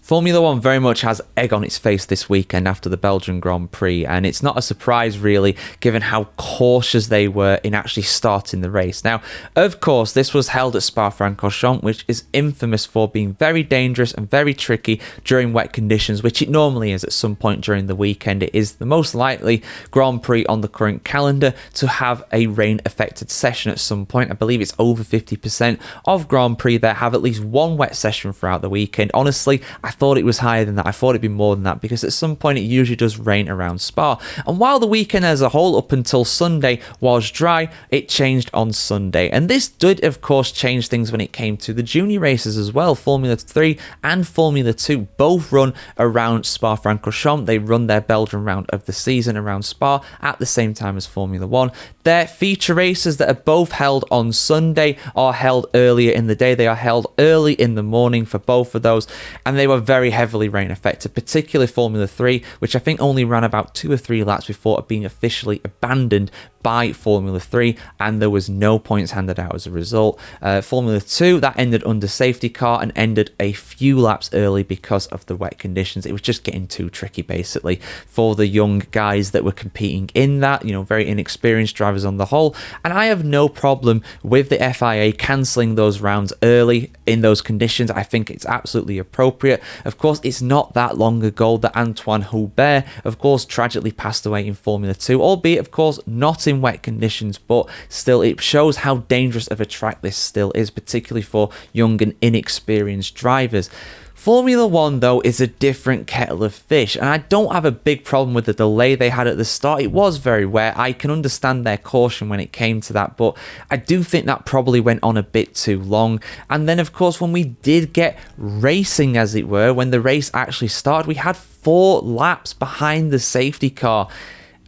Formula One very much has egg on its face this weekend after the Belgium Grand Prix, and it's not a surprise really given how cautious they were in actually starting the race. Now, of course, this was held at Spa-Francorchamps, which is infamous for being very dangerous and very tricky during wet conditions, which it normally is at some point during the weekend. It is the most likely Grand Prix on the current calendar to have a rain-affected session at some point. I believe it's over 50% of Grand Prix that have at least one wet session throughout the weekend. Honestly, I thought it was higher than that. I thought it'd be more than that because at some point it usually does rain around Spa. And while the weekend as a whole up until Sunday was dry, it changed on Sunday. And this did, of course, change things when it came to the junior races as well. Formula 3 and Formula 2 both run around Spa-Francorchamps. They run their Belgian round of the season around Spa at the same time as Formula 1. Their feature races that are both held on Sunday are held earlier in the day. They are held early in the morning for both of those, and they were very heavily rain affected, particularly Formula 3, which I think only ran about 2 or 3 laps before it being officially abandoned by Formula 3, and there was no points handed out as a result. Formula 2, that ended under safety car and ended a few laps early because of the wet conditions. It was just getting too tricky, basically, for the young guys that were competing in that, very inexperienced drivers on the whole. And I have no problem with the FIA cancelling those rounds early in those conditions. I think it's absolutely appropriate. Of course, it's not that long ago that Antoine Hubert, of course, tragically passed away in Formula 2, albeit, of course, not in wet conditions, but still it shows how dangerous of a track this still is, particularly for young and inexperienced drivers. Formula 1, though, is a different kettle of fish, and I don't have a big problem with the delay they had at the start. It was very wet. I can understand their caution when it came to that, but I do think that probably went on a bit too long. And then, of course, when we did get racing, as it were, when the race actually started, we had 4 laps behind the safety car.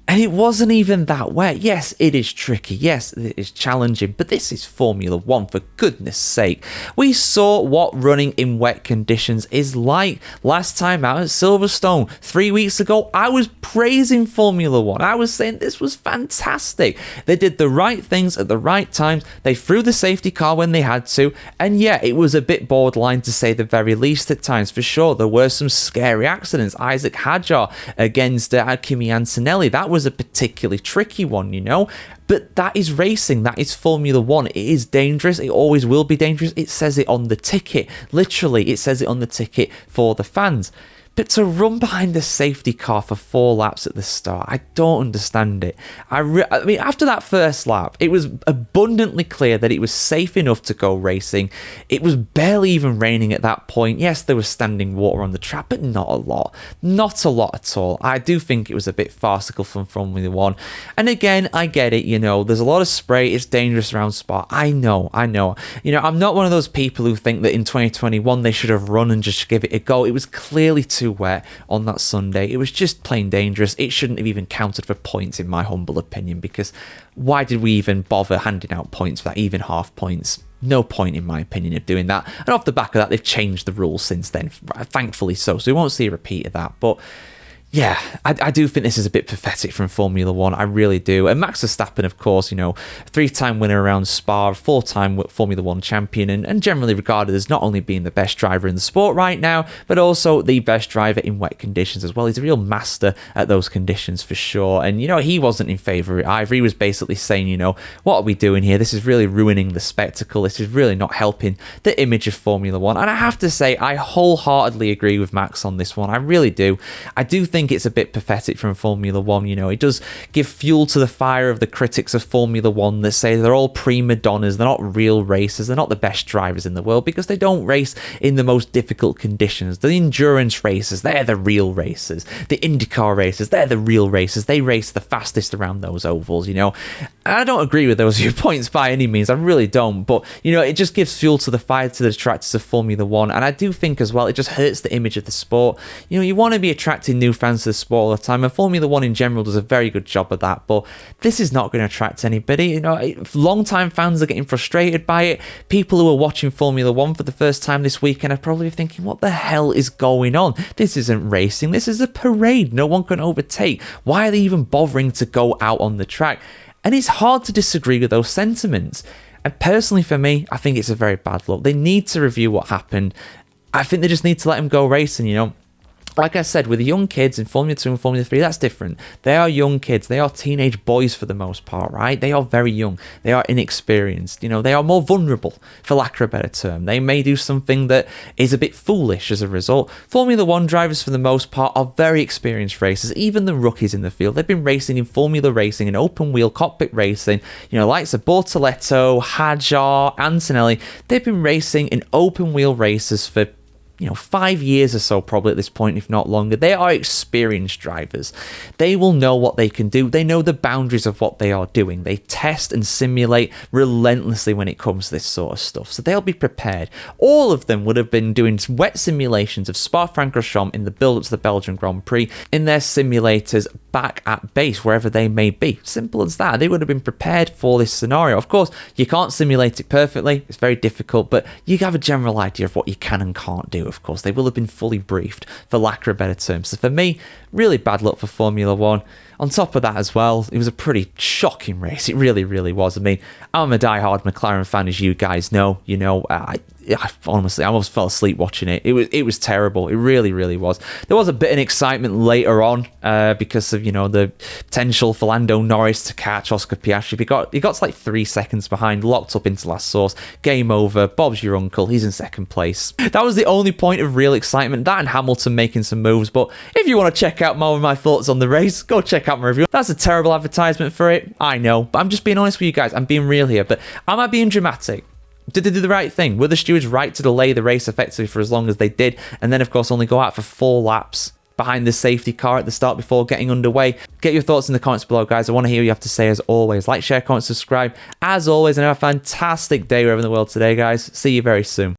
And it wasn't even that wet. Yes, it is tricky. Yes, it is challenging. But this is Formula 1, for goodness sake. We saw what running in wet conditions is like. Last time out at Silverstone, 3 weeks ago, I was praising Formula 1. I was saying this was fantastic. They did the right things at the right times. They threw the safety car when they had to. And yeah, it was a bit borderline to say the very least at times, for sure. There were some scary accidents. Isaac Hadjar against Kimi Antonelli. That was a particularly tricky one, but that is racing. That is Formula 1. It is dangerous. It always will be dangerous. It says it on the ticket. Literally, it says it on the ticket for the fans. But to run behind the safety car for 4 laps at the start, I don't understand it. I mean, after that first lap, it was abundantly clear that it was safe enough to go racing. It was barely even raining at that point. Yes, there was standing water on the track, but not a lot. Not a lot at all. I do think it was a bit farcical from Formula 1. And again, I get it, there's a lot of spray. It's dangerous around Spa. I know. I'm not one of those people who think that in 2021 they should have run and just give it a go. It was clearly too wet on that Sunday. It was just plain dangerous. It shouldn't have even counted for points, in my humble opinion, because why did we even bother handing out points for that, even half points? No point, in my opinion, of doing that. And off the back of that, they've changed the rules since then, thankfully so we won't see a repeat of that. But yeah, I do think this is a bit pathetic from Formula 1. I really do. And Max Verstappen, of course, 3-time winner around Spa, 4-time Formula 1 champion, and generally regarded as not only being the best driver in the sport right now, but also the best driver in wet conditions as well. He's a real master at those conditions for sure. And, he wasn't in favour of it either. He was basically saying, what are we doing here? This is really ruining the spectacle. This is really not helping the image of Formula 1. And I have to say, I wholeheartedly agree with Max on this one. I really do. I do think it's a bit pathetic from Formula 1. It does give fuel to the fire of the critics of Formula 1 that say they're all prima donnas, they're not real racers, they're not the best drivers in the world because they don't race in the most difficult conditions. The endurance racers, they're the real racers. The IndyCar racers, they're the real racers. They race the fastest around those ovals, I don't agree with those viewpoints by any means, I really don't, but it just gives fuel to the fire to the detractors of Formula 1, and I do think as well it just hurts the image of the sport. You want to be attracting new fans to the sport all the time, and Formula 1 in general does a very good job of that, but this is not going to attract anybody. Long-time fans are getting frustrated by it. People who are watching Formula 1 for the first time this weekend are probably thinking, what the hell is going on? This isn't racing, this is a parade no one can overtake. Why are they even bothering to go out on the track? And it's hard to disagree with those sentiments. And personally for me, I think it's a very bad look. They need to review what happened. I think they just need to let him go racing, you know. Like I said, with the young kids in Formula 2 and Formula 3, that's different. They are young kids. They are teenage boys for the most part, right? They are very young. They are inexperienced. You know, they are more vulnerable, for lack of a better term. They may do something that is a bit foolish as a result. Formula 1 drivers, for the most part, are very experienced racers. Even the rookies in the field, they've been racing in Formula racing and open wheel cockpit racing. You know, likes of Bortoleto, Hajar, Antonelli. They've been racing in open wheel races for 5 years or so probably at this point, if not longer. They are experienced drivers. They will know what they can do. They know the boundaries of what they are doing. They test and simulate relentlessly when it comes to this sort of stuff. So they'll be prepared. All of them would have been doing wet simulations of Spa-Francorchamps in the build-up to the Belgian Grand Prix in their simulators back at base, wherever they may be. Simple as that. They would have been prepared for this scenario. Of course, you can't simulate it perfectly. It's very difficult, but you have a general idea of what you can and can't do. Of course, they will have been fully briefed, for lack of a better term. So for me, really bad luck for Formula 1. On top of that as well, it was a pretty shocking race. It really, really was. I mean, I'm a diehard McLaren fan, as you guys know. You know, honestly, I almost fell asleep watching it. It was terrible. It really, really was. There was a bit of excitement later on because of, the potential for Lando Norris to catch Oscar Piastri. He got to like 3 seconds behind, locked up into last source. Game over. Bob's your uncle. He's in second place. That was the only point of real excitement. That and Hamilton making some moves. But if you want to check out more of my thoughts on the race, go check out my review. That's a terrible advertisement for it. I know. But I'm just being honest with you guys. I'm being real here. But am I being dramatic? Did they do the right thing? Were the stewards right to delay the race effectively for as long as they did? And then, of course, only go out for 4 laps behind the safety car at the start before getting underway? Get your thoughts in the comments below, guys. I want to hear what you have to say as always. Like, share, comment, subscribe. As always, and have a fantastic day wherever in the world today, guys. See you very soon.